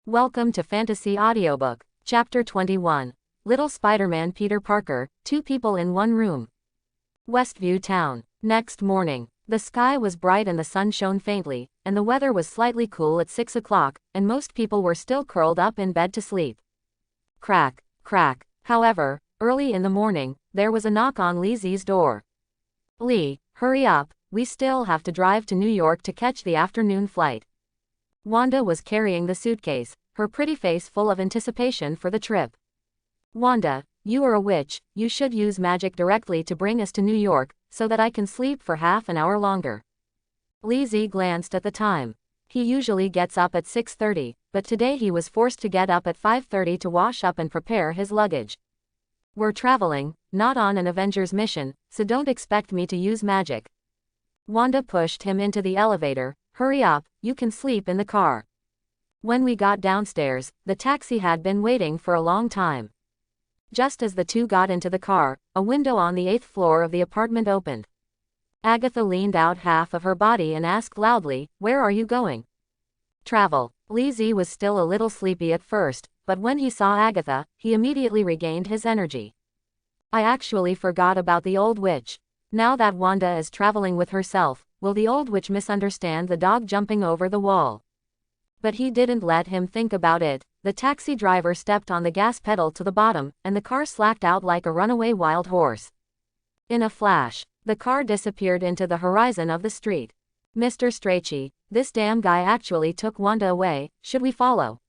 Welcome to Fantasy Audiobook, Chapter 21. Little Spider-Man Peter Parker, Two People in One Room. Westview Town. Next morning. The sky was bright and the sun shone faintly, and the weather was slightly cool at 6 o'clock, and most people were still curled up in bed to sleep. Crack, crack. However, early in the morning, there was a knock on Lizzie's door. "Lee, hurry up, we still have to drive to New York to catch the afternoon flight." Wanda was carrying the suitcase, her pretty face full of anticipation for the trip. "Wanda, you are a witch, you should use magic directly to bring us to New York, so that I can sleep for half an hour longer." Lizzie glanced at the time. He usually gets up at 6:30, but today he was forced to get up at 5:30 to wash up and prepare his luggage. "We're traveling, not on an Avengers mission, so don't expect me to use magic." Wanda pushed him into the elevator. "Hurry up, you can sleep in the car." When we got downstairs, the taxi had been waiting for a long time. Just as the two got into the car, a window on the 8th floor of the apartment opened. Agatha leaned out half of her body and asked loudly, "Where are you going?" "Travel." Lizzie was still a little sleepy at first, but when he saw Agatha, he immediately regained his energy. "I actually forgot about the old witch. Now that Wanda is traveling with herself, will the old witch misunderstand the dog jumping over the wall?" But he didn't let him think about it. The taxi driver stepped on the gas pedal to the bottom, and the car slacked out like a runaway wild horse. In a flash, the car disappeared into the horizon of the street. "Mr. Strachey, this damn guy actually took Wanda away, should we follow?"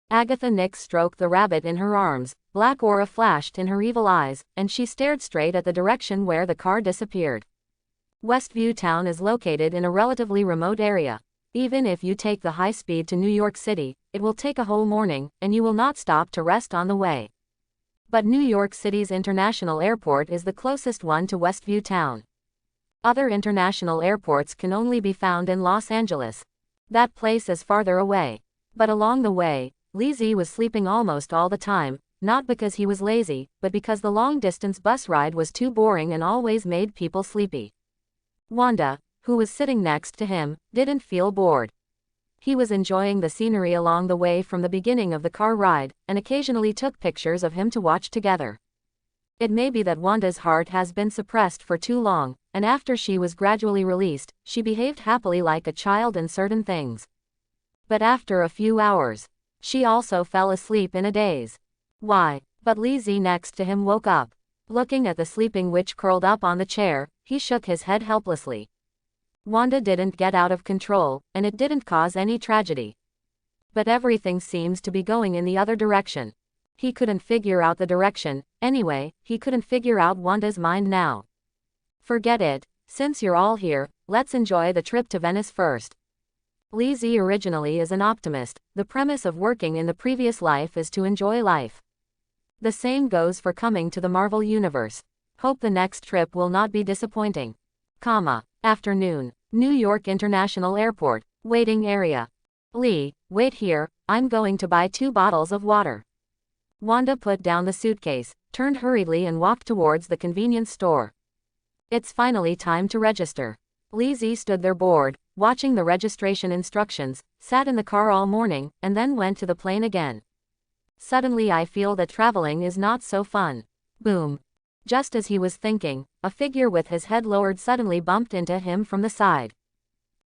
Agatha Nix stroked the rabbit in her arms, black aura flashed in her evil eyes, and she stared straight at the direction where the car disappeared. Westview Town is located in a relatively remote area. Even if you take the high speed to New York City, it will take a whole morning, and you will not stop to rest on the way. But New York City's international airport is the closest one to Westview Town. Other international airports can only be found in Los Angeles. That place is farther away. But along the way, Lizzie was sleeping almost all the time, not because he was lazy, but because the long-distance bus ride was too boring and always made people sleepy. Wanda, who was sitting next to him, didn't feel bored. He was enjoying the scenery along the way from the beginning of the car ride, and occasionally took pictures of him to watch together. It may be that Wanda's heart has been suppressed for too long, and after she was gradually released, she behaved happily like a child in certain things. But after a few hours, she also fell asleep in a daze. "Why?" But Lizzie next to him woke up. Looking at the sleeping witch curled up on the chair, he shook his head helplessly. Wanda didn't get out of control, and it didn't cause any tragedy. But everything seems to be going in the other direction. He couldn't figure out the direction. Anyway, he couldn't figure out Wanda's mind now. "Forget it. Since you're all here, let's enjoy the trip to Venice first." Lizzie originally is an optimist. The premise of working in the previous life is to enjoy life. The same goes for coming to the Marvel Universe. Hope the next trip will not be disappointing. Afternoon. New York International Airport. Waiting area. "Lee, wait here, I'm going to buy 2 bottles of water." Wanda put down the suitcase, turned hurriedly and walked towards the convenience store. "It's finally time to register." Lizzie stood there bored, watching the registration instructions, sat in the car all morning, and then went to the plane again. "Suddenly I feel that traveling is not so fun." Boom. Just as he was thinking, a figure with his head lowered suddenly bumped into him from the side.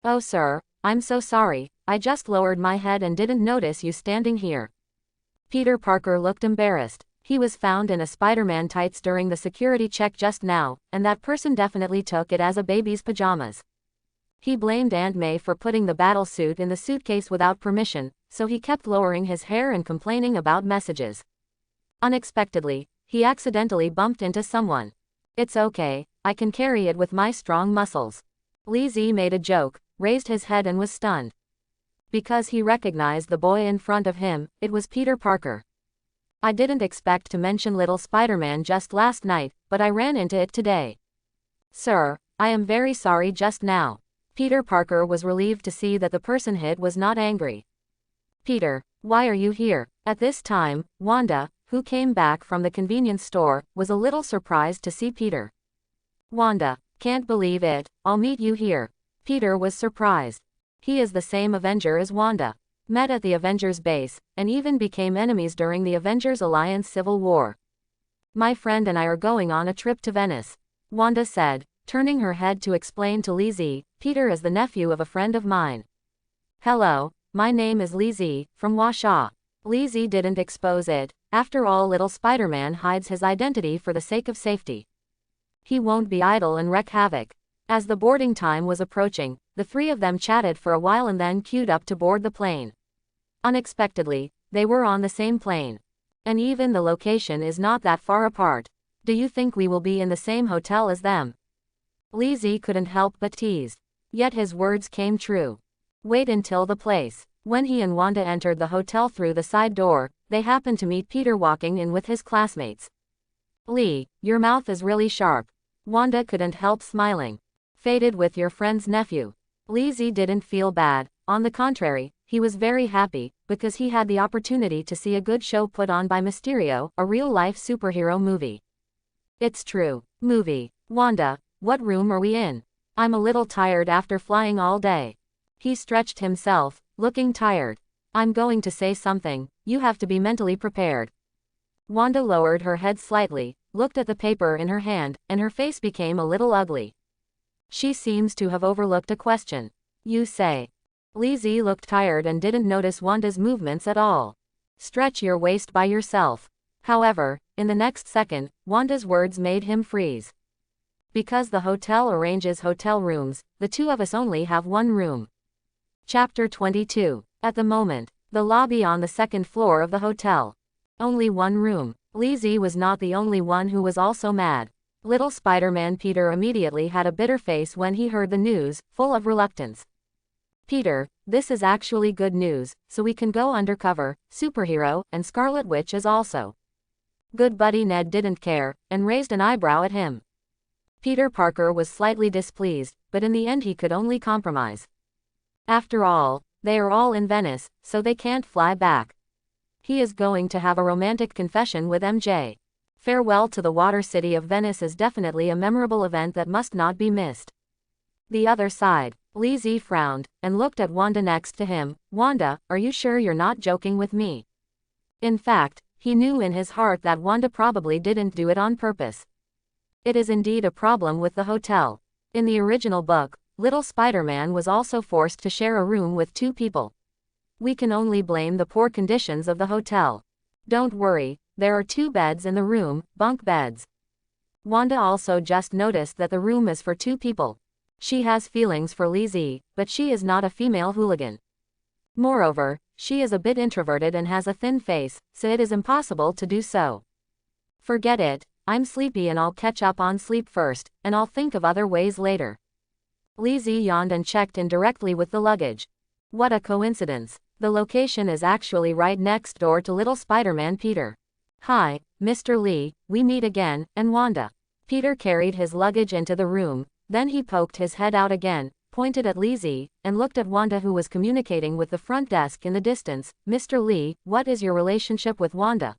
"Oh sir, I'm so sorry, I just lowered my head and didn't notice you standing here." Peter Parker looked embarrassed. He was found in a Spider-Man tights during the security check just now, and that person definitely took it as a baby's pajamas. He blamed Aunt May for putting the battle suit in the suitcase without permission, so he kept lowering his hair and complaining about messages. Unexpectedly, he accidentally bumped into someone. "It's okay, I can carry it with my strong muscles." Lizzie made a joke, raised his head and was stunned. Because he recognized the boy in front of him, it was Peter Parker. "I didn't expect to mention little Spider-Man just last night, but I ran into it today." "Sir, I am very sorry just now." Peter Parker was relieved to see that the person hit was not angry. "Peter, why are you here?" At this time, Wanda, who came back from the convenience store, was a little surprised to see Peter. "Wanda, can't believe it, I'll meet you here." Peter was surprised. He is the same Avenger as Wanda. met at the Avengers base, and even became enemies during the Avengers Alliance Civil War. My friend and I are going on a trip to Venice, Wanda said, turning her head to explain to Lizzie. Peter is the nephew of a friend of mine. Hello, my name is Lizzie, from wuxia. Lizzie didn't expose it. After all, little Spider-Man hides his identity for the sake of safety. He won't be idle and wreak havoc. As the boarding time was approaching, the three of them chatted for a while and then queued up to board the plane. Unexpectedly, they were on the same plane. And even the location is not that far apart. Do you think we will be in the same hotel as them? Lizzie couldn't help but tease. Yet his words came true. Wait until the place. When he and Wanda entered the hotel through the side door, they happened to meet Peter walking in with his classmates. Lee, your mouth is really sharp. Wanda couldn't help smiling. Faded with your friend's nephew. Lizzie didn't feel bad. On the contrary, he was very happy, because he had the opportunity to see a good show put on by Mysterio, a real-life superhero movie. It's true. Movie. Wanda, what room are we in? I'm a little tired after flying all day. He stretched himself, looking tired. I'm going to say something, you have to be mentally prepared. Wanda lowered her head slightly, looked at the paper in her hand, and her face became a little ugly. She seems to have overlooked a question. You say. Lizzie looked tired and didn't notice Wanda's movements at all. Stretch your waist by yourself. However, in the next second, Wanda's words made him freeze. Because the hotel arranges hotel rooms, the two of us only have one room. Chapter 22. At the moment, the lobby on the second floor of the hotel. Only one room. Lizzie was not the only one who was also mad. Little Spider-Man Peter immediately had a bitter face when he heard the news, full of reluctance. Peter, this is actually good news, so we can go undercover, superhero, and Scarlet Witch is also. Good buddy Ned didn't care, and raised an eyebrow at him. Peter Parker was slightly displeased, but in the end he could only compromise. After all, they are all in Venice, so they can't fly back. He is going to have a romantic confession with MJ. Farewell to the Water City of Venice is definitely a memorable event that must not be missed. The other side. Lizzie frowned, and looked at Wanda next to him. Wanda, are you sure you're not joking with me? In fact, he knew in his heart that Wanda probably didn't do it on purpose. It is indeed a problem with the hotel. In the original book, little Spider-Man was also forced to share a room with two people. We can only blame the poor conditions of the hotel. Don't worry, there are 2 beds in the room, bunk beds. Wanda also just noticed that the room is for 2 people. She has feelings for Lizzie, but she is not a female hooligan. Moreover, she is a bit introverted and has a thin face, so it is impossible to do so. Forget it, I'm sleepy and I'll catch up on sleep first, and I'll think of other ways later. Lizzie yawned and checked in directly with the luggage. What a coincidence. The location is actually right next door to little Spider-Man Peter. Hi, Mr. Lee, we meet again, and Wanda. Peter carried his luggage into the room, then he poked his head out again, pointed at Lizzie, and looked at Wanda who was communicating with the front desk in the distance. Mr. Lee, what is your relationship with Wanda?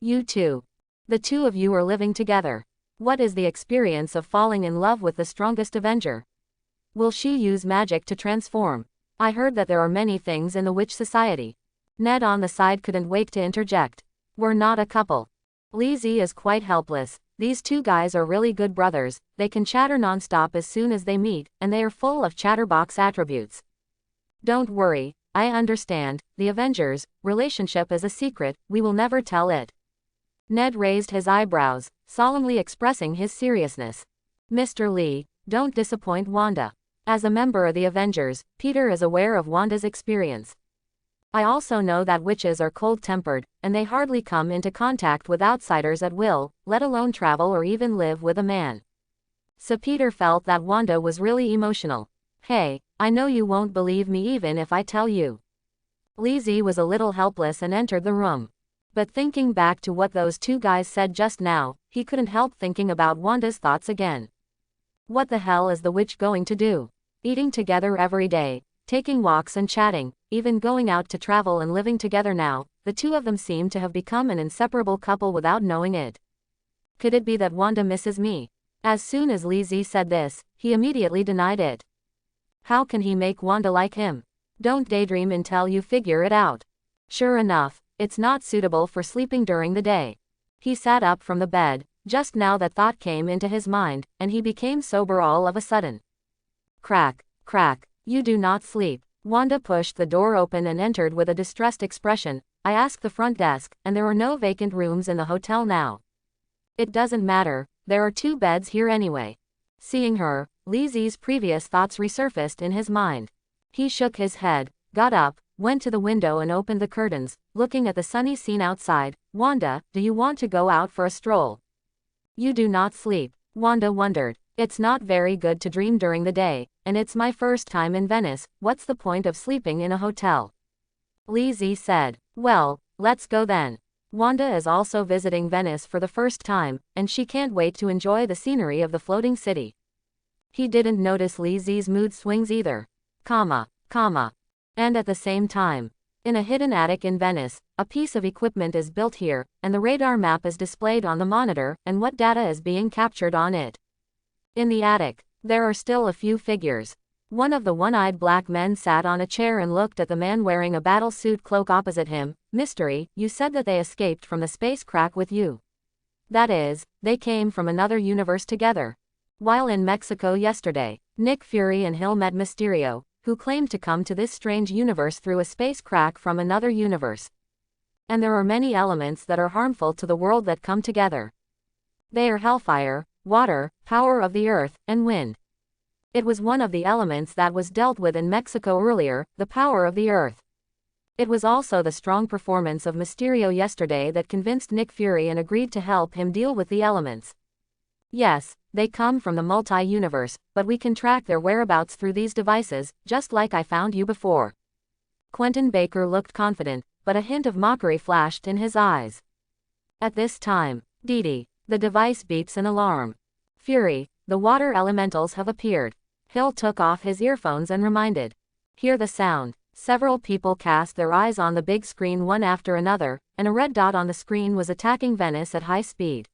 You two. The two of you are living together. What is the experience of falling in love with the strongest Avenger? Will she use magic to transform? I heard that there are many things in the witch society. Ned on the side couldn't wait to interject. We're not a couple. Lizzie is quite helpless. These 2 guys are really good brothers, they can chatter non-stop as soon as they meet, and they are full of chatterbox attributes. Don't worry, I understand, the Avengers' relationship is a secret, we will never tell it. Ned raised his eyebrows, solemnly expressing his seriousness. Mr. Lee, don't disappoint Wanda. As a member of the Avengers, Peter is aware of Wanda's experience. I also know that witches are cold-tempered, and they hardly come into contact with outsiders at will, let alone travel or even live with a man. So Peter felt that Wanda was really emotional. Hey, I know you won't believe me even if I tell you. Lizzie was a little helpless and entered the room. But thinking back to what those 2 guys said just now, he couldn't help thinking about Wanda's thoughts again. What the hell is the witch going to do? Eating together every day, taking walks and chatting, even going out to travel and living together now, the 2 of them seem to have become an inseparable couple without knowing it. Could it be that Wanda misses me? As soon as Lizzie said this, he immediately denied it. How can he make Wanda like him? Don't daydream until you figure it out. Sure enough, it's not suitable for sleeping during the day. He sat up from the bed. Just now that thought came into his mind, and he became sober all of a sudden. Crack, crack, you do not sleep. Wanda pushed the door open and entered with a distressed expression. I asked the front desk, and there are no vacant rooms in the hotel now. It doesn't matter, there are 2 beds here anyway. Seeing her, Li Zi's previous thoughts resurfaced in his mind. He shook his head, got up, went to the window and opened the curtains, looking at the sunny scene outside. Wanda, do you want to go out for a stroll? You do not sleep. Wanda wondered. It's not very good to dream during the day, and it's my first time in Venice. What's the point of sleeping in a hotel? Li Zi said. Well, let's go then. Wanda is also visiting Venice for the first time, and she can't wait to enjoy the scenery of the floating city. He didn't notice Li Zi's mood swings either. And at the same time, in a hidden attic in Venice, a piece of equipment is built here, and the radar map is displayed on the monitor, and what data is being captured on it. In the attic, there are still a few figures. One of the one-eyed black men sat on a chair and looked at the man wearing a battle suit cloak opposite him. Mystery, you said that they escaped from the space crack with you. That is, they came from another universe together. While in Mexico yesterday, Nick Fury and Hill met Mysterio, who claimed to come to this strange universe through a space crack from another universe. And there are many elements that are harmful to the world that come together. They are hellfire, water, power of the earth, and wind. It was one of the elements that was dealt with in Mexico earlier, the power of the earth. It was also the strong performance of Mysterio yesterday that convinced Nick Fury and agreed to help him deal with the elements. Yes, they come from the multi-universe, but we can track their whereabouts through these devices, just like I found you before. Quentin Baker looked confident, but a hint of mockery flashed in his eyes. At this time, Dee, the device beeps an alarm. Fury, the water elementals have appeared. Hill took off his earphones and reminded. Hear the sound. Several people cast their eyes on the big screen one after another, and a red dot on the screen was attacking Venice at high speed.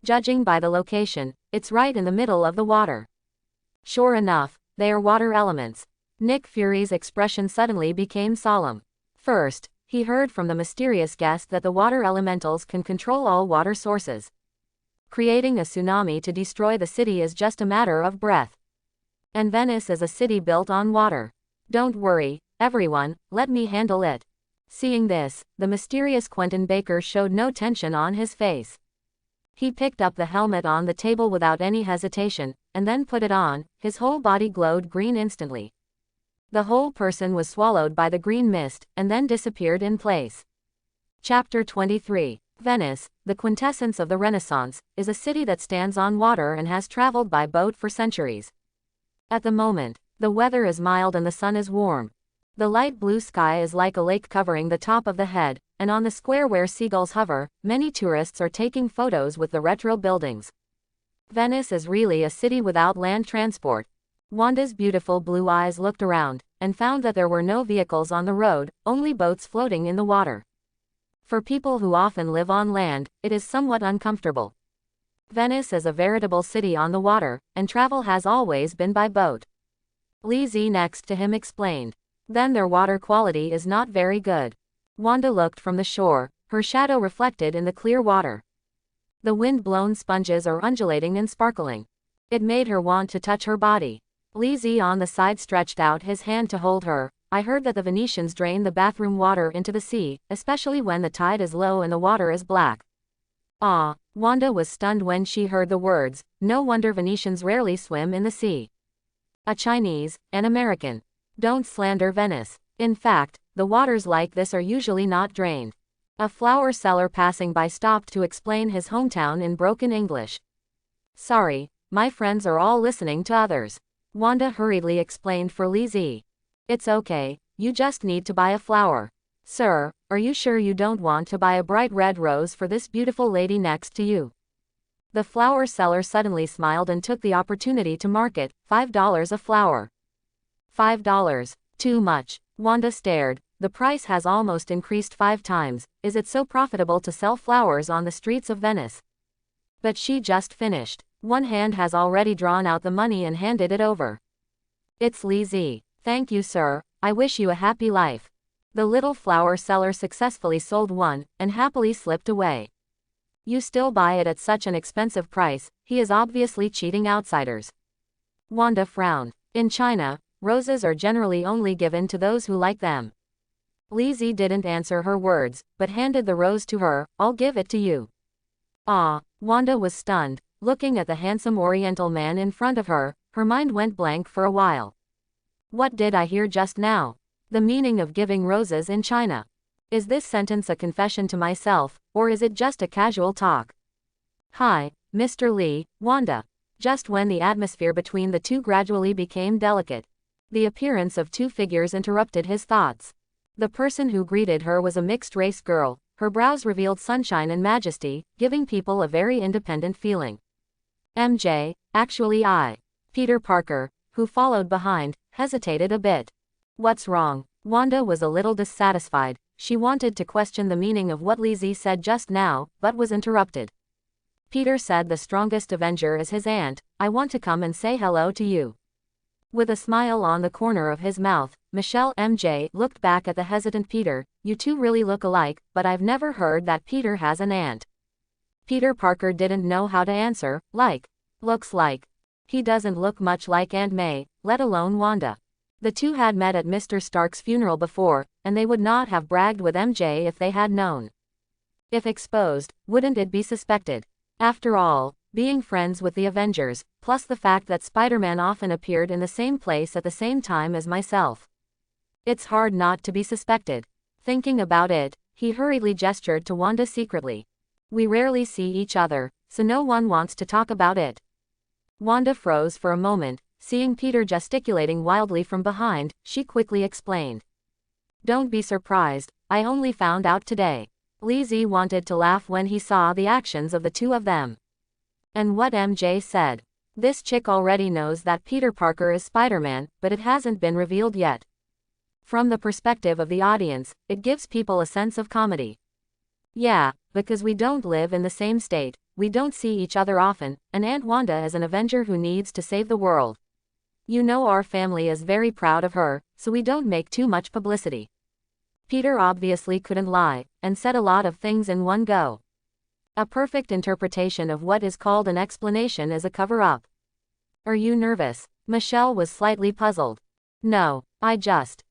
Judging by the location, it's right in the middle of the water. Sure enough, they are water elements. Nick Fury's expression suddenly became solemn. First, he heard from the mysterious guest that the water elementals can control all water sources. Creating a tsunami to destroy the city is just a matter of breath. And Venice is a city built on water. Don't worry, everyone, let me handle it. Seeing this, the mysterious Quentin Baker showed no tension on his face. He picked up the helmet on the table without any hesitation, and then put it on. His whole body glowed green instantly. The whole person was swallowed by the green mist, and then disappeared in place. Chapter 23. Venice, the quintessence of the Renaissance, is a city that stands on water and has traveled by boat for centuries. At the moment, the weather is mild and the sun is warm. The light blue sky is like a lake covering the top of the head, and on the square where seagulls hover, many tourists are taking photos with the retro buildings. Venice is really a city without land transport. Wanda's beautiful blue eyes looked around, and found that there were no vehicles on the road, only boats floating in the water. For people who often live on land, it is somewhat uncomfortable. Venice is a veritable city on the water, and travel has always been by boat. Li Zi next to him explained. Then their water quality is not very good. Wanda looked from the shore, her shadow reflected in the clear water. The wind-blown sponges are undulating and sparkling. It made her want to touch her body. Li Zi on the side stretched out his hand to hold her. I heard that the Venetians drain the bathroom water into the sea, especially when the tide is low and the water is black. Ah, Wanda was stunned when she heard the words. No wonder Venetians rarely swim in the sea. A Chinese, an American. Don't slander Venice. In fact, the waters like this are usually not drained. A flower seller passing by stopped to explain his hometown in broken English. Sorry, my friends are all listening to others. Wanda hurriedly explained for Li Zi. It's okay, you just need to buy a flower. Sir, are you sure you don't want to buy a bright red rose for this beautiful lady next to you? The flower seller suddenly smiled and took the opportunity to market, $5 a flower. $5. Too much. Wanda stared. The price has almost increased 5 times. Is it so profitable to sell flowers on the streets of Venice? But she just finished. One hand has already drawn out the money and handed it over. It's Li Zi. Thank you, sir. I wish you a happy life. The little flower seller successfully sold one, and happily slipped away. You still buy it at such an expensive price, he is obviously cheating outsiders. Wanda frowned. In China, roses are generally only given to those who like them. Lizzie didn't answer her words, but handed the rose to her. I'll give it to you. Ah, Wanda was stunned, looking at the handsome oriental man in front of her. Her mind went blank for a while. What did I hear just now? The meaning of giving roses in China. Is this sentence a confession to myself, or is it just a casual talk? Hi, Mr. Lee, Wanda. Just when the atmosphere between the two gradually became delicate, the appearance of two figures interrupted his thoughts. The person who greeted her was a mixed-race girl. Her brows revealed sunshine and majesty, giving people a very independent feeling. MJ, actually Peter Parker, who followed behind, hesitated a bit. What's wrong? Wanda was a little dissatisfied. She wanted to question the meaning of what Lizzie said just now, but was interrupted. Peter said the strongest Avenger is his aunt. I want to come and say hello to you. With a smile on the corner of his mouth, Michelle MJ looked back at the hesitant Peter. You two really look alike, but I've never heard that Peter has an aunt. Peter Parker didn't know how to answer. Looks like. He doesn't look much like Aunt May, let alone Wanda. The two had met at Mr. Stark's funeral before, and they would not have bragged with MJ if they had known. If exposed, wouldn't it be suspected? After all, being friends with the Avengers, plus the fact that Spider-Man often appeared in the same place at the same time as myself. It's hard not to be suspected. Thinking about it, he hurriedly gestured to Wanda secretly. We rarely see each other, so no one wants to talk about it. Wanda froze for a moment, seeing Peter gesticulating wildly from behind. She quickly explained. Don't be surprised, I only found out today. Lizzie wanted to laugh when he saw the actions of the two of them. And what MJ said. This chick already knows that Peter Parker is Spider-Man, but it hasn't been revealed yet. From the perspective of the audience, it gives people a sense of comedy. Yeah, because we don't live in the same state, we don't see each other often, and Aunt Wanda is an Avenger who needs to save the world. You know our family is very proud of her, so we don't make too much publicity. Peter obviously couldn't lie, and said a lot of things in one go. A perfect interpretation of what is called an explanation is a cover-up. Are you nervous? Michelle was slightly puzzled. No, I just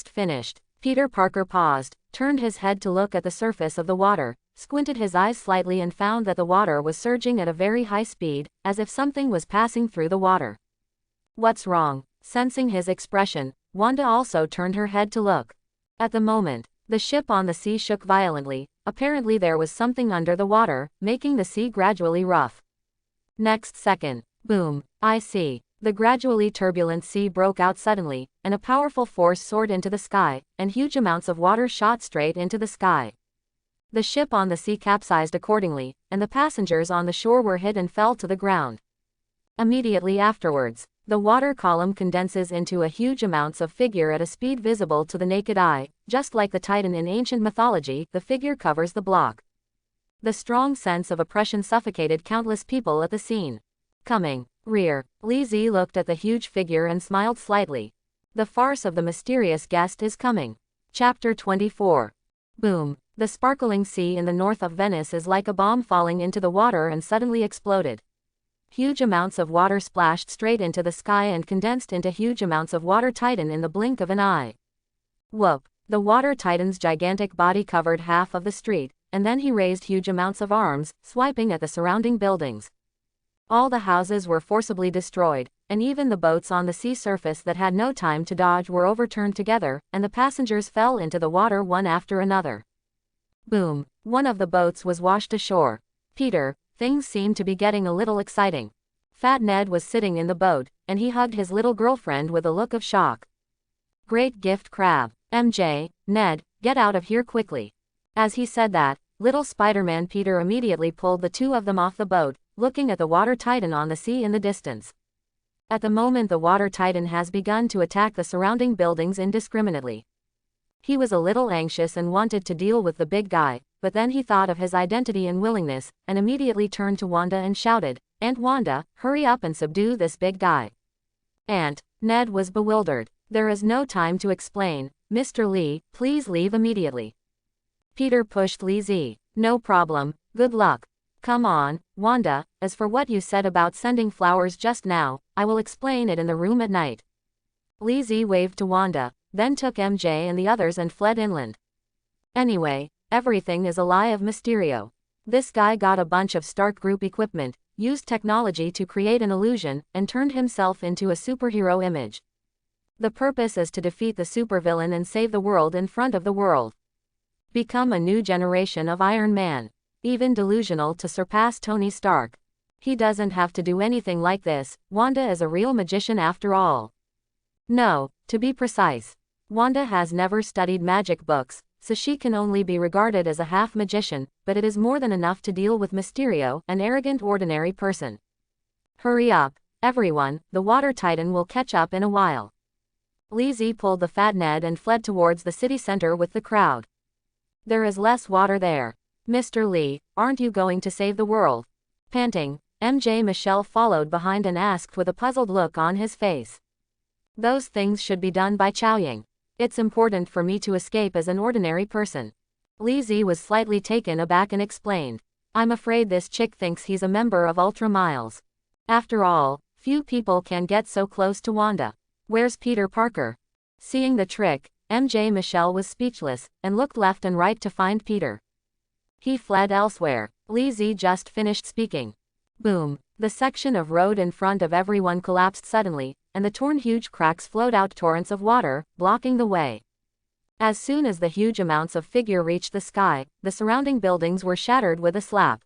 finished. Peter Parker paused, turned his head to look at the surface of the water, squinted his eyes slightly and found that the water was surging at a very high speed, as if something was passing through the water. What's wrong? Sensing his expression, Wanda also turned her head to look. At the moment, the ship on the sea shook violently. Apparently there was something under the water, making the sea gradually rough. Next second, boom, I see. The gradually turbulent sea broke out suddenly, and a powerful force soared into the sky, and huge amounts of water shot straight into the sky. The ship on the sea capsized accordingly, and the passengers on the shore were hit and fell to the ground. Immediately afterwards, the water column condenses into a huge amounts of figure at a speed visible to the naked eye. Just like the Titan in ancient mythology, the figure covers the block. The strong sense of oppression suffocated countless people at the scene. Coming, rear. Lizzie looked at the huge figure and smiled slightly. The farce of the mysterious guest is coming. Chapter 24. Boom. The sparkling sea in the north of Venice is like a bomb falling into the water and suddenly exploded. Huge amounts of water splashed straight into the sky and condensed into huge amounts of water titan in the blink of an eye. Whoop! The water titan's gigantic body covered half of the street, and then he raised huge amounts of arms, swiping at the surrounding buildings. All the houses were forcibly destroyed, and even the boats on the sea surface that had no time to dodge were overturned together, and the passengers fell into the water one after another. Boom! One of the boats was washed ashore. Peter, things seemed to be getting a little exciting. Fat Ned was sitting in the boat, and he hugged his little girlfriend with a look of shock. Great gift crab. MJ, Ned, get out of here quickly. As he said that, little Spider-Man Peter immediately pulled the two of them off the boat, looking at the water titan on the sea in the distance. At the moment the water titan has begun to attack the surrounding buildings indiscriminately. He was a little anxious and wanted to deal with the big guy, but then he thought of his identity and willingness, and immediately turned to Wanda and shouted, "Aunt Wanda, hurry up and subdue this big guy." Aunt, Ned was bewildered. There is no time to explain. Mr. Lee, please leave immediately. Peter pushed Li Zi. No problem, good luck. Come on, Wanda, as for what you said about sending flowers just now, I will explain it in the room at night. Li Zi waved to Wanda, then took MJ and the others and fled inland. Anyway, everything is a lie of Mysterio. This guy got a bunch of Stark Group equipment, used technology to create an illusion, and turned himself into a superhero image. The purpose is to defeat the supervillain and save the world in front of the world. Become a new generation of Iron Man. Even delusional to surpass Tony Stark. He doesn't have to do anything like this. Wanda is a real magician after all. No, to be precise, Wanda has never studied magic books, so she can only be regarded as a half magician, but it is more than enough to deal with Mysterio, an arrogant ordinary person. Hurry up, everyone, the water titan will catch up in a while. Li Zi pulled the fat Ned and fled towards the city center with the crowd. There is less water there. Mr. Lee, aren't you going to save the world? Panting, MJ Michelle followed behind and asked with a puzzled look on his face. Those things should be done by Chaoying. It's important for me to escape as an ordinary person. Li Zi was slightly taken aback and explained. I'm afraid this chick thinks he's a member of Ultra Miles. After all, few people can get so close to Wanda. Where's Peter Parker? Seeing the trick, MJ Michelle was speechless, and looked left and right to find Peter. He fled elsewhere. Li Zi just finished speaking. Boom. The section of road in front of everyone collapsed suddenly, and the torn huge cracks flowed out torrents of water, blocking the way. As soon as the huge amounts of figure reached the sky, the surrounding buildings were shattered with a slap.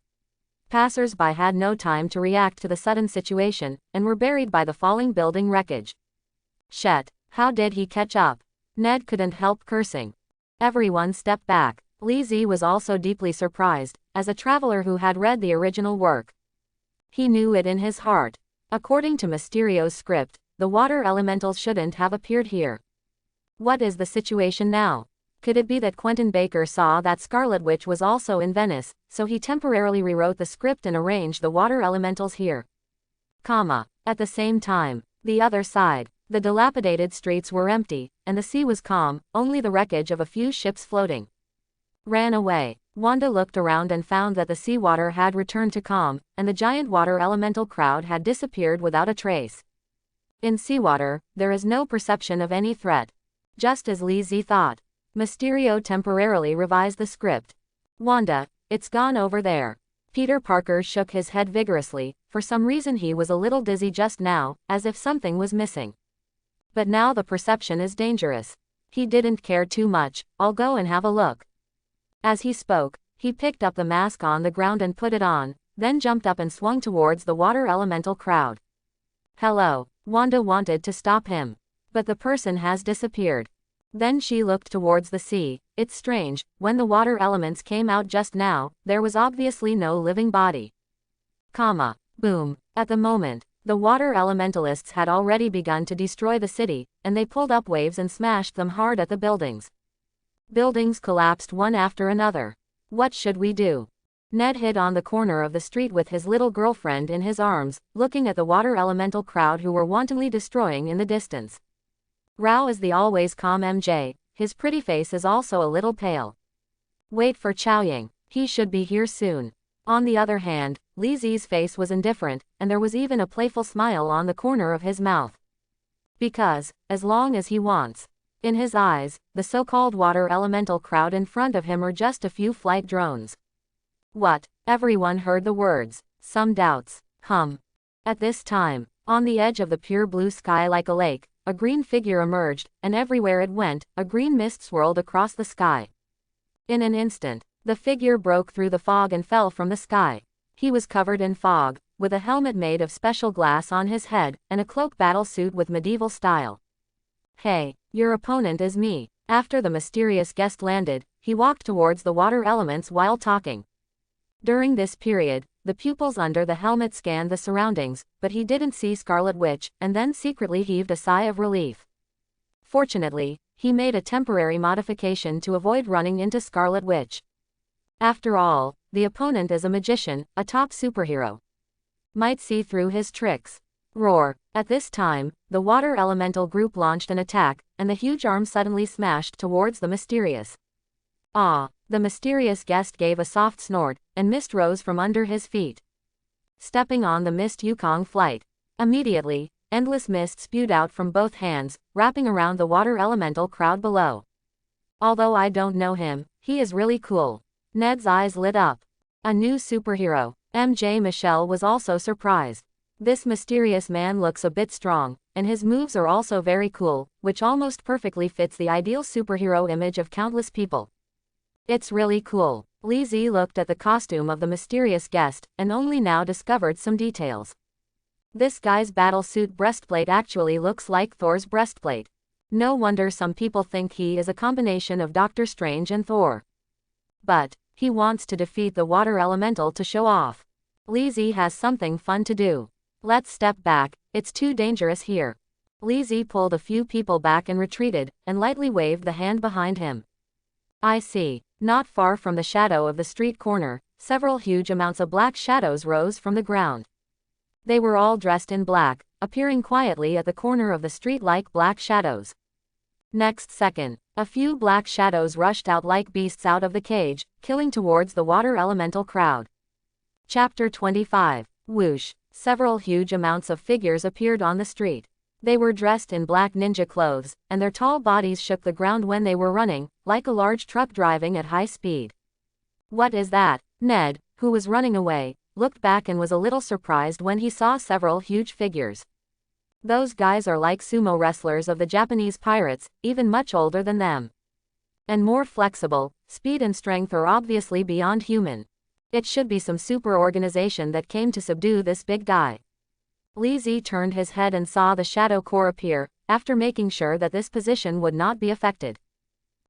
Passers-by had no time to react to the sudden situation, and were buried by the falling building wreckage. Shit, how did he catch up? Ned couldn't help cursing. Everyone stepped back. Li Zi was also deeply surprised, as a traveler who had read the original work. He knew it in his heart. According to Mysterio's script, the water elementals shouldn't have appeared here. What is the situation now? Could it be that Quentin Baker saw that Scarlet Witch was also in Venice, so he temporarily rewrote the script and arranged the water elementals here? At the same time, the other side, the dilapidated streets were empty, and the sea was calm, only the wreckage of a few ships floating. Ran away. Wanda looked around and found that the seawater had returned to calm, and the giant water elemental crowd had disappeared without a trace. In seawater, there is no perception of any threat. Just as Li Zi thought. Mysterio temporarily revised the script. Wanda, it's gone over there. Peter Parker shook his head vigorously. For some reason he was a little dizzy just now, as if something was missing. But now the perception is dangerous. He didn't care too much. I'll go and have a look. As he spoke, he picked up the mask on the ground and put it on, then jumped up and swung towards the water elemental crowd. Hello. Wanda wanted to stop him. But the person has disappeared. Then she looked towards the sea. It's strange, when the water elements came out just now, there was obviously no living body. Boom. At the moment, the water elementalists had already begun to destroy the city, and they pulled up waves and smashed them hard at the buildings. Buildings collapsed one after another. What should we do? Ned hid on the corner of the street with his little girlfriend in his arms, looking at the water elemental crowd who were wantonly destroying in the distance. Rao is the always calm MJ, his pretty face is also a little pale. Wait for Chaoying, he should be here soon. On the other hand, Li Zi's face was indifferent, and there was even a playful smile on the corner of his mouth. Because, as long as he wants. In his eyes, the so-called water elemental crowd in front of him are just a few flight drones. What? Everyone heard the words. Some doubts. At this time, on the edge of the pure blue sky like a lake, a green figure emerged, and everywhere it went, a green mist swirled across the sky. In an instant, the figure broke through the fog and fell from the sky. He was covered in fog, with a helmet made of special glass on his head, and a cloak battle suit with medieval style. Hey, your opponent is me. After the mysterious guest landed, he walked towards the water elements while talking. During this period, the pupils under the helmet scanned the surroundings, but he didn't see Scarlet Witch, and then secretly heaved a sigh of relief. Fortunately, he made a temporary modification to avoid running into Scarlet Witch. After all, the opponent is a magician, a top superhero. Might see through his tricks. Roar. At this time, the water elemental group launched an attack, and the huge arm suddenly smashed towards the mysterious. Ah! The mysterious guest gave a soft snort, and mist rose from under his feet. Stepping on the mist Yukong flight. Immediately, endless mist spewed out from both hands, wrapping around the water elemental crowd below. Although I don't know him, he is really cool. Ned's eyes lit up. A new superhero. MJ Michelle was also surprised. This mysterious man looks a bit strong, and his moves are also very cool, which almost perfectly fits the ideal superhero image of countless people. It's really cool. Li Zi looked at the costume of the mysterious guest, and only now discovered some details. This guy's battlesuit breastplate actually looks like Thor's breastplate. No wonder some people think he is a combination of Doctor Strange and Thor. But he wants to defeat the water elemental to show off. Li Zi has something fun to do. Let's step back, it's too dangerous here. Li Zi pulled a few people back and retreated, and lightly waved the hand behind him. I see. Not far from the shadow of the street corner, several huge amounts of black shadows rose from the ground. They were all dressed in black, appearing quietly at the corner of the street like black shadows. Next second, a few black shadows rushed out like beasts out of the cage, killing towards the water elemental crowd. Chapter 25. Whoosh. Several huge amounts of figures appeared on the street. They were dressed in black ninja clothes, and their tall bodies shook the ground when they were running, like a large truck driving at high speed. What is that? Ned, who was running away, looked back and was a little surprised when he saw several huge figures. Those guys are like sumo wrestlers of the Japanese pirates, even much older than them. And more flexible, speed and strength are obviously beyond human. It should be some super organization that came to subdue this big guy. Li Zi turned his head and saw the Shadow Corps appear, after making sure that this position would not be affected.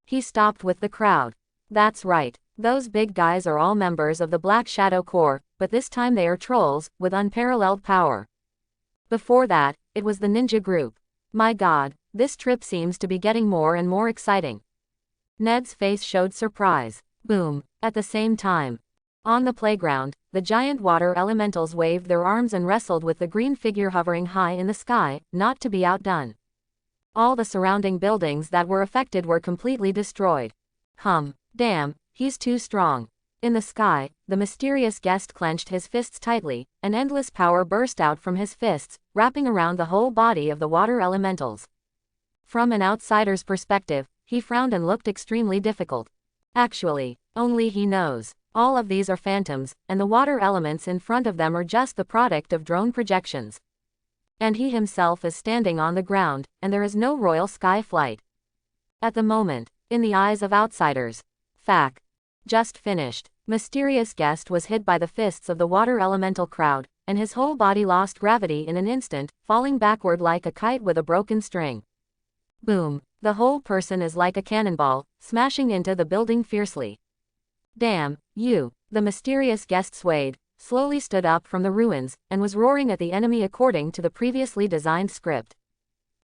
He stopped with the crowd. That's right, those big guys are all members of the Black Shadow Corps, but this time they are trolls, with unparalleled power. Before that, it was the ninja group. My god, this trip seems to be getting more and more exciting. Ned's face showed surprise. Boom. At the same time. On the playground, the giant water elementals waved their arms and wrestled with the green figure hovering high in the sky, not to be outdone. All the surrounding buildings that were affected were completely destroyed. Damn, he's too strong. In the sky, the mysterious guest clenched his fists tightly, and endless power burst out from his fists, wrapping around the whole body of the water elementals. From an outsider's perspective, he frowned and looked extremely difficult. Actually, only he knows. All of these are phantoms, and the water elements in front of them are just the product of drone projections. And he himself is standing on the ground, and there is no royal sky flight. At the moment, in the eyes of outsiders. Fact. Just finished. Mysterious guest was hit by the fists of the water elemental crowd, and his whole body lost gravity in an instant, falling backward like a kite with a broken string. Boom. The whole person is like a cannonball, smashing into the building fiercely. Damn, you. The mysterious guest swayed, slowly stood up from the ruins, and was roaring at the enemy according to the previously designed script.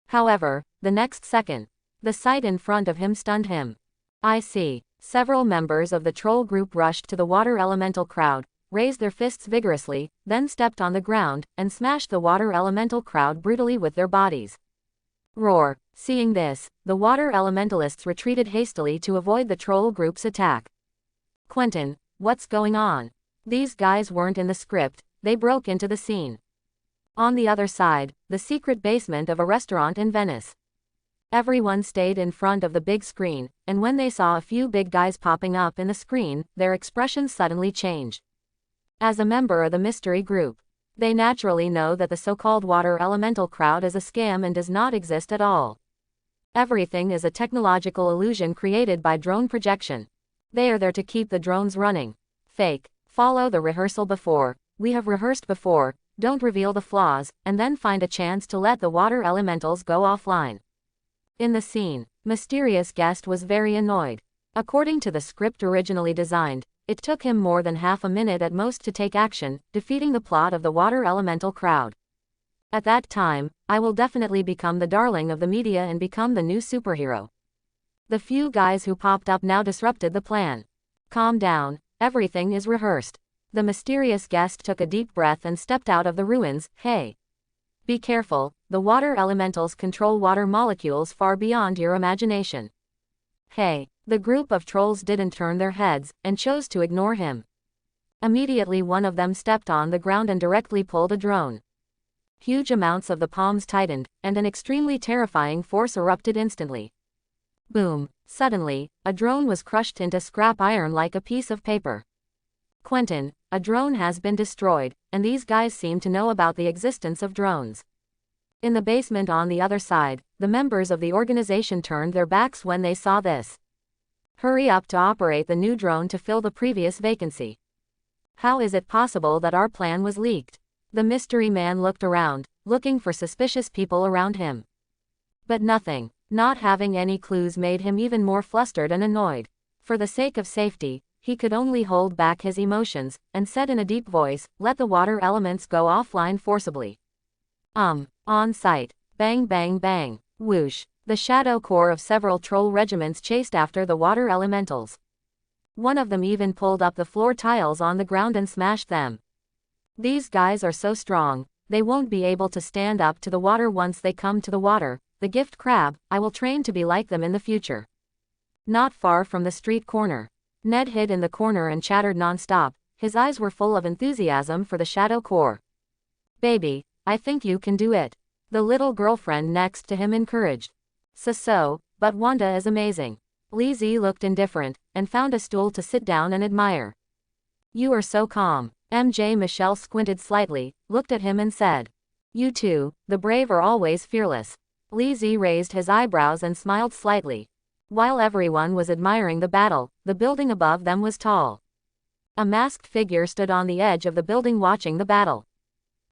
However, the next second, the sight in front of him stunned him. I see. Several members of the troll group rushed to the water elemental crowd, raised their fists vigorously, then stepped on the ground, and smashed the water elemental crowd brutally with their bodies. Roar. Seeing this, the water elementalists retreated hastily to avoid the troll group's attack. Quentin, what's going on? These guys weren't in the script, they broke into the scene. On the other side, the secret basement of a restaurant in Venice. Everyone stayed in front of the big screen, and when they saw a few big guys popping up in the screen, their expressions suddenly changed. As a member of the mystery group, they naturally know that the so-called water elemental crowd is a scam and does not exist at all. Everything is a technological illusion created by drone projection. They are there to keep the drones running. Fake. Follow the rehearsal before. We have rehearsed before, don't reveal the flaws, and then find a chance to let the water elementals go offline. In the scene, mysterious guest was very annoyed. According to the script originally designed, it took him more than half a minute at most to take action, defeating the plot of the water elemental crowd. At that time, I will definitely become the darling of the media and become the new superhero. The few guys who popped up now disrupted the plan. Calm down, everything is rehearsed. The mysterious guest took a deep breath and stepped out of the ruins. Hey. Be careful, the water elementals control water molecules far beyond your imagination. Hey, the group of trolls didn't turn their heads, and chose to ignore him. Immediately one of them stepped on the ground and directly pulled a drone. Huge amounts of the palms tightened, and an extremely terrifying force erupted instantly. Boom! Suddenly, a drone was crushed into scrap iron like a piece of paper. Quentin, a drone has been destroyed, and these guys seem to know about the existence of drones. In the basement on the other side, the members of the organization turned their backs when they saw this. Hurry up to operate the new drone to fill the previous vacancy. How is it possible that our plan was leaked? The mystery man looked around, looking for suspicious people around him. But nothing. Not having any clues made him even more flustered and annoyed. For the sake of safety, he could only hold back his emotions, and said in a deep voice, "Let the water elements go offline forcibly." On sight. Bang bang bang. Whoosh. The shadow core of several troll regiments chased after the water elementals. One of them even pulled up the floor tiles on the ground and smashed them. These guys are so strong, they won't be able to stand up to the water once they come to the water. The gift crab, I will train to be like them in the future. Not far from the street corner. Ned hid in the corner and chattered non-stop. His eyes were full of enthusiasm for the shadow core. "Baby, I think you can do it," the little girlfriend next to him encouraged. So, but Wanda is amazing." Lizzie looked indifferent, and found a stool to sit down and admire. "You are so calm." MJ Michelle squinted slightly, looked at him and said. "You too, the brave are always fearless." Lizzie raised his eyebrows and smiled slightly. While everyone was admiring the battle, the building above them was tall. A masked figure stood on the edge of the building watching the battle.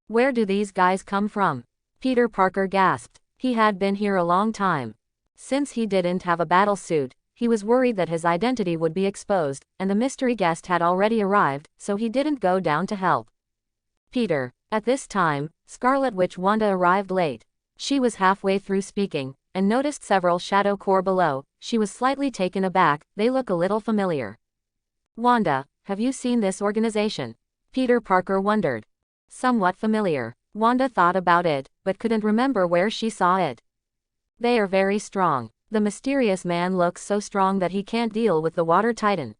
"Where do these guys come from?" Peter Parker gasped. He had been here a long time. Since he didn't have a battle suit, he was worried that his identity would be exposed, and the mystery guest had already arrived, so he didn't go down to help. Peter. At this time, Scarlet Witch Wanda arrived late. She was halfway through speaking, and noticed several shadow core below. She was slightly taken aback. They look a little familiar. "Wanda, have you seen this organization?" Peter Parker wondered. Somewhat familiar. Wanda thought about it, but couldn't remember where she saw it. "They are very strong. The mysterious man looks so strong that he can't deal with the water titan.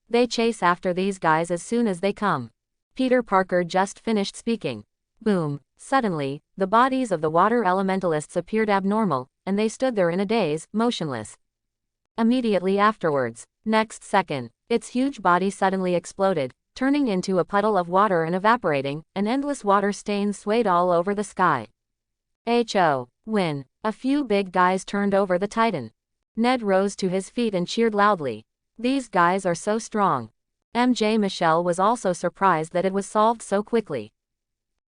They chase after these guys as soon as they come." Peter Parker just finished speaking. Boom. Suddenly, the bodies of the water elementalists appeared abnormal, and they stood there in a daze, motionless. Immediately afterwards, next second, its huge body suddenly exploded, turning into a puddle of water and evaporating, and endless water stains swayed all over the sky. Win. A few big guys turned over the Titan. Ned rose to his feet and cheered loudly. "These guys are so strong." MJ Michelle was also surprised that it was solved so quickly.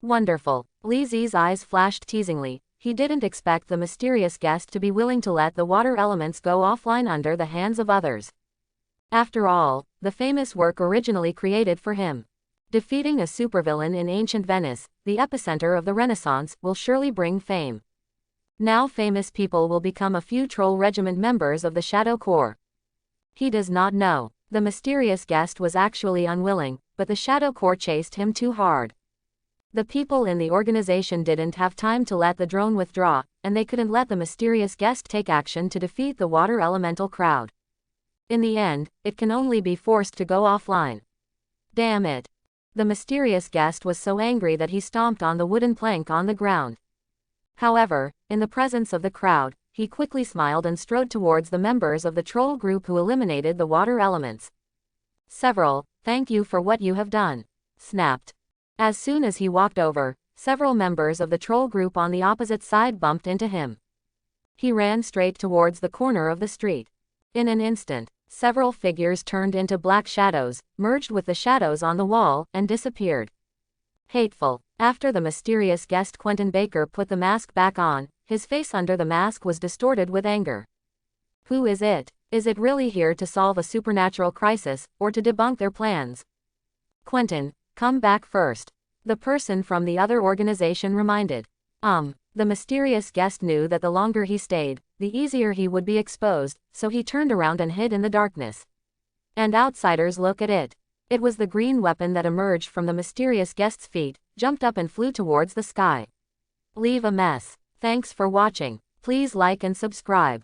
"Wonderful." Lizzie's eyes flashed teasingly. He didn't expect the mysterious guest to be willing to let the water elements go offline under the hands of others. After all, the famous work originally created for him. Defeating a supervillain in ancient Venice, the epicenter of the Renaissance, will surely bring fame. Now famous people will become a few troll regiment members of the Shadow Corps. He does not know. The mysterious guest was actually unwilling, but the Shadow Corps chased him too hard. The people in the organization didn't have time to let the drone withdraw, and they couldn't let the mysterious guest take action to defeat the water elemental crowd. In the end, it can only be forced to go offline. Damn it. The mysterious guest was so angry that he stomped on the wooden plank on the ground. However, in the presence of the crowd, he quickly smiled and strode towards the members of the troll group who eliminated the water elements. "Thank you for what you have done." Snapped. As soon as he walked over, several members of the troll group on the opposite side bumped into him. He ran straight towards the corner of the street. In an instant, several figures turned into black shadows, merged with the shadows on the wall, and disappeared. Hateful. After the mysterious guest Quentin Baker put the mask back on, his face under the mask was distorted with anger. Who is it? Is it really here to solve a supernatural crisis, or to debunk their plans? Quentin, come back first. The person from the other organization reminded. The mysterious guest knew that the longer he stayed, the easier he would be exposed, so he turned around and hid in the darkness. And outsiders, look at it. It was the green weapon that emerged from the mysterious guest's feet, jumped up and flew towards the sky. Leave a mess. Thanks for watching. Please like and subscribe.